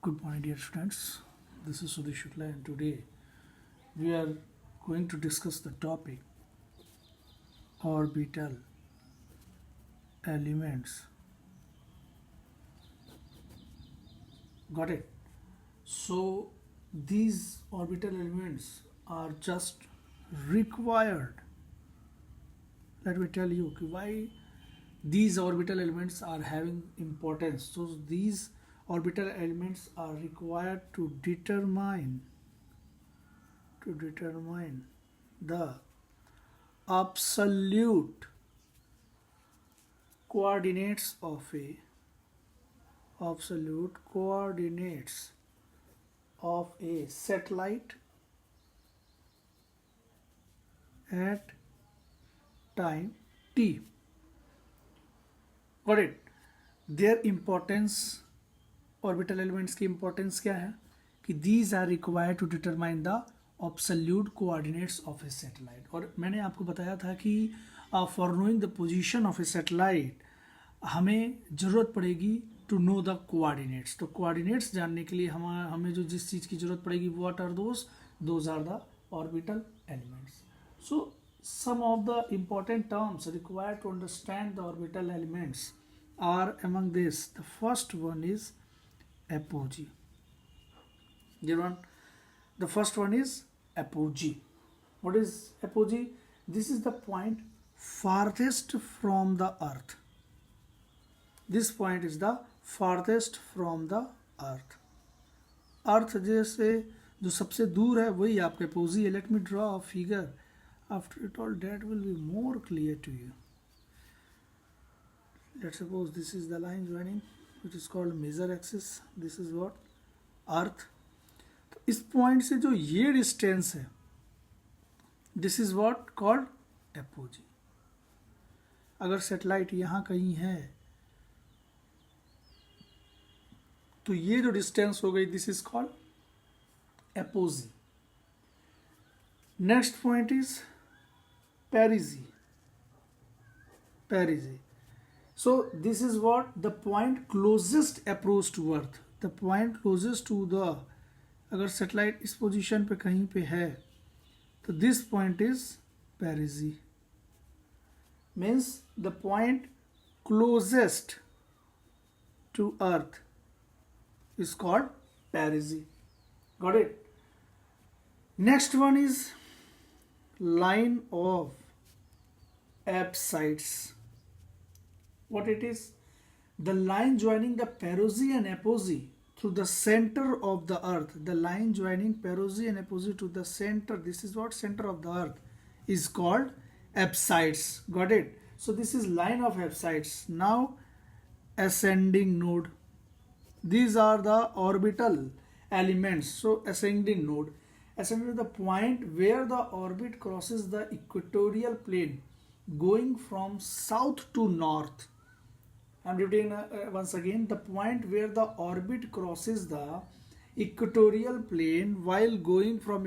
Good morning, dear students. This is Sudhi Shukla, and today we are going to discuss the topic orbital elements. Got it? So, these orbital elements are just required. Let me tell you why these orbital elements are having importance. So, these orbital elements are required to determine the absolute coordinates of a satellite at time t. Got it? Their importance, orbital elements की importance क्या है कि these are required to determine the absolute coordinates of a satellite. और मैंने आपको बताया था कि for knowing the position of a satellite हमें ज़रूरत पड़ेगी to know the coordinates. तो coordinates जानने के लिए हमें जो जिस चीज़ की ज़रूरत पड़ेगी what are those? Those are the orbital elements. So some of the important terms required to understand the orbital elements are among this. The first one is apogee. The first one is apogee. What is apogee? This is the point farthest from the earth. This point is the farthest from the earth. अर्थ जैसे जो सबसे दूर है वही आपका apogee है. Let me draw a figure. After it all, that will be more clear to you. Let's suppose this is the line joining, which is called major axis. This is what? Earth. तो इस point से जो ये distance है, this is what called apogee. अगर satellite यहाँ कहीं है तो ये जो डिस्टेंस हो गई, this is called apogee. Next point is Perisy. So this is what the point closest approach to Earth. The point closest to the, अगर सैटेलाइट इस पोजीशन पे कहीं पे है तो this point is Perisy. Means the point closest to Earth is called Perisy. Got it? Next one is line of apsides. What it is? The line joining the Perisy and apogee through the center of the earth. The line joining Perisy and apogee to the center, this is what center of the earth, is called apsides. Got it? So this is line of apsides. Now ascending node. These are the orbital elements. So ascending node. Ascending is the point where the orbit crosses the equatorial plane going from south to north. I'm repeating once again, the point where the orbit crosses the equatorial plane while going from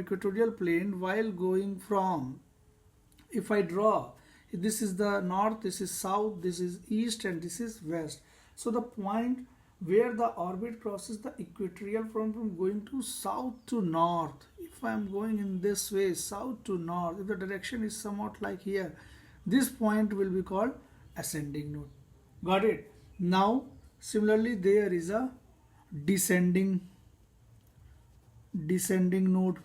if I draw, this is the north, this is south, this is east, and this is west. So the point where the orbit crosses the equatorial from going to south to north. If I am going in this way, south to north, if the direction is somewhat like here, this point will be called ascending node. Got it? Now, similarly, there is a descending node.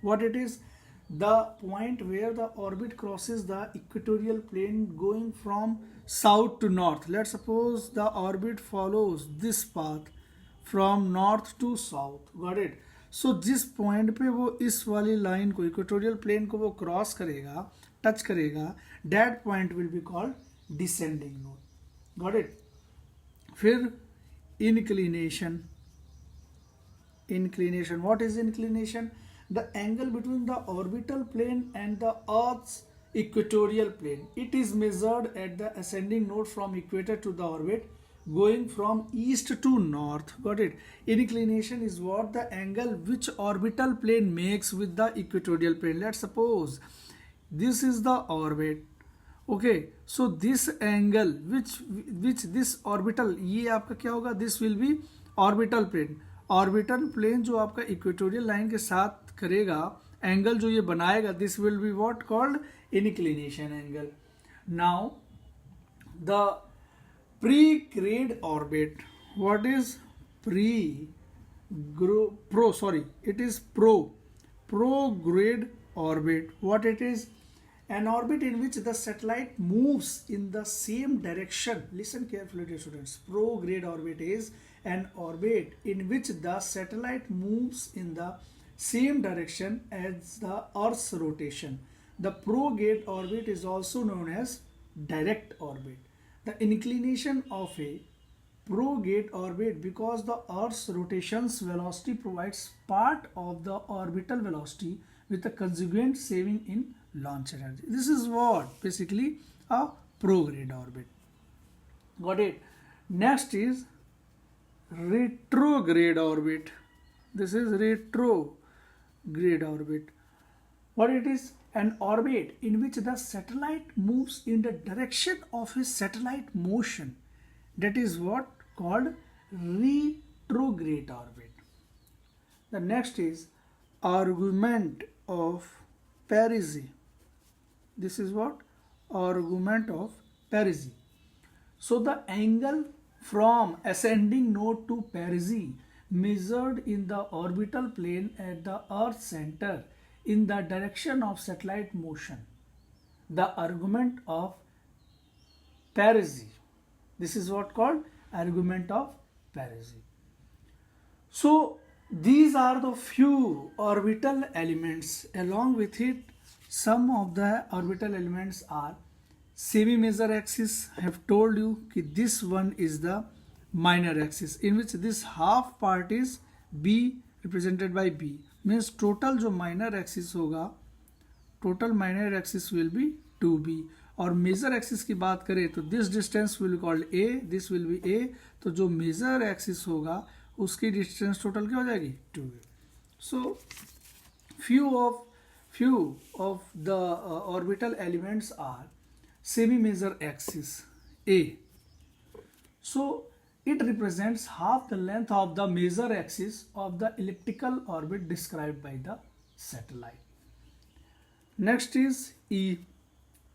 What it is? The point where the orbit crosses the equatorial plane going from south to north. Let's suppose the orbit follows this path from north to south. Got it? So जिस point पे वो इस वाली line को, equatorial plane को वो cross करेगा, touch करेगा, that point will be called descending node. Got it? फिर inclination. What is inclination? The angle between the orbital plane and the Earth's equatorial plane. It is measured at the ascending node from equator to the orbit going from east to north. Got it? Inclination is what? The angle which orbital plane makes with the equatorial plane. Let's suppose this is the orbit. Okay, so this angle which this orbital, ये आपका क्या होगा? This will be orbital plane. Orbital plane जो आपका equatorial line के साथ करेगा, angle जो ये बनाएगा, this will be what called inclination angle. Now the pre-grade orbit. What is prograde orbit. What it is? An orbit in which the satellite moves in the same direction. Listen carefully, dear students. Prograde orbit is an orbit in which the satellite moves in the same direction as the Earth's rotation. The prograde orbit is also known as direct orbit. The inclination of a prograde orbit, because the Earth's rotation's velocity provides part of the orbital velocity with a conjugate saving in launch energy. This is what basically a prograde orbit. Got it? Next is retrograde orbit. This is retrograde orbit. What it is? An orbit in which the satellite moves in the direction of its satellite motion. That is what called retrograde orbit. The next is argument of Perisy. This is what? Argument of Perisy. So the angle from ascending node to Perisy measured in the orbital plane at the Earth's center in the direction of satellite motion. The argument of Perisy. This is what called argument of Perisy. So these are the few orbital elements. Along with it, some of the orbital elements are semi-major axis. I have told you that this one is the minor axis, in which this half part is B represented by B. Means total जो minor axis होगा, total minor axis will be 2B. और major axis की बात करें तो this distance will be called A, this will be A. तो जो major axis होगा उसकी डिस्टेंस टोटल क्या हो जाएगी? 2. सो few of the orbital elements are semi major axis A. So it represents half the length of the major axis of the elliptical orbit described by the satellite. Next is E.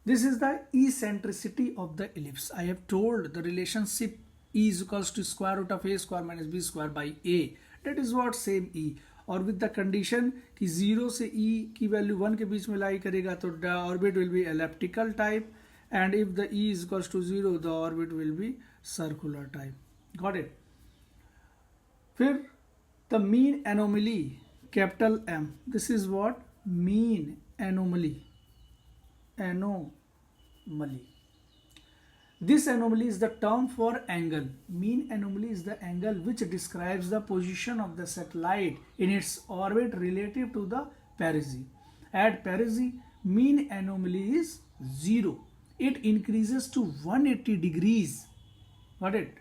This is the eccentricity of the ellipse. I have told the relationship E is equals to square root of A square minus B square by A. That is what same E. और with the condition कि 0 से E की value 1 के बीच में lie करेगा तो the orbit will be elliptical type, and if the E is equals to 0 the orbit will be circular type. Got it? फिर the mean anomaly, capital M. This is what? Mean anomaly. Anomaly. This anomaly is the term for angle. Mean anomaly is the angle which describes the position of the satellite in its orbit relative to the Perisy. At Perisy, mean anomaly is 0. It increases to 180 degrees. Got it?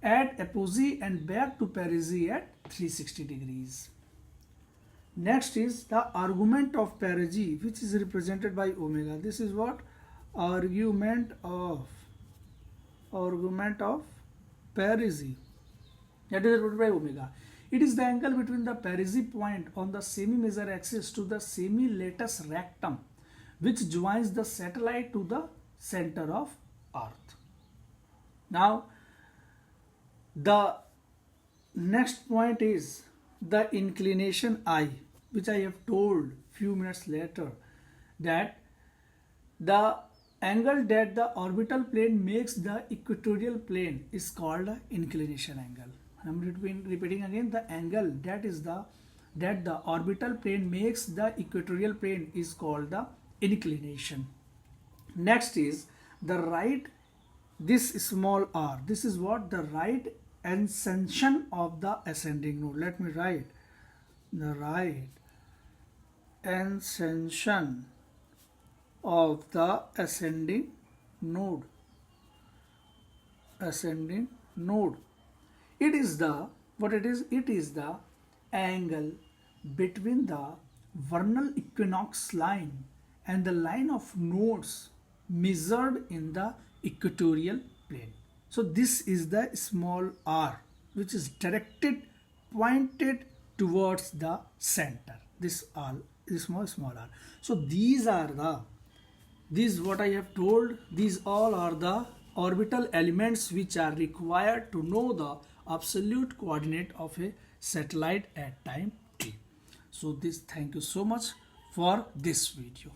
At Apogee and back to Perisy at 360 degrees. Next is the argument of Perisy, which is represented by omega. This is what? Argument of Perisy. That is represented by omega. It is the angle between the Perisy point on the semi-major axis to the semi-latus rectum, which joins the satellite to the center of Earth. Now, the next point is the inclination I, which I have told few minutes later, that the angle that the orbital plane makes the equatorial plane is called the inclination angle. I am repeating again, the angle that the orbital plane makes the equatorial plane is called the inclination. Next is the right, this small r. This is what? The right ascension of the ascending node. Let me write the right ascension of the ascending node. Ascending node. It is the, what it is? It is the angle between the vernal equinox line and the line of nodes measured in the equatorial plane. So this is the small r, which is directed pointed towards the center. This all is small r. So these are the, these what I have told, these all are the orbital elements which are required to know the absolute coordinate of a satellite at time t. So this, thank you so much for this video.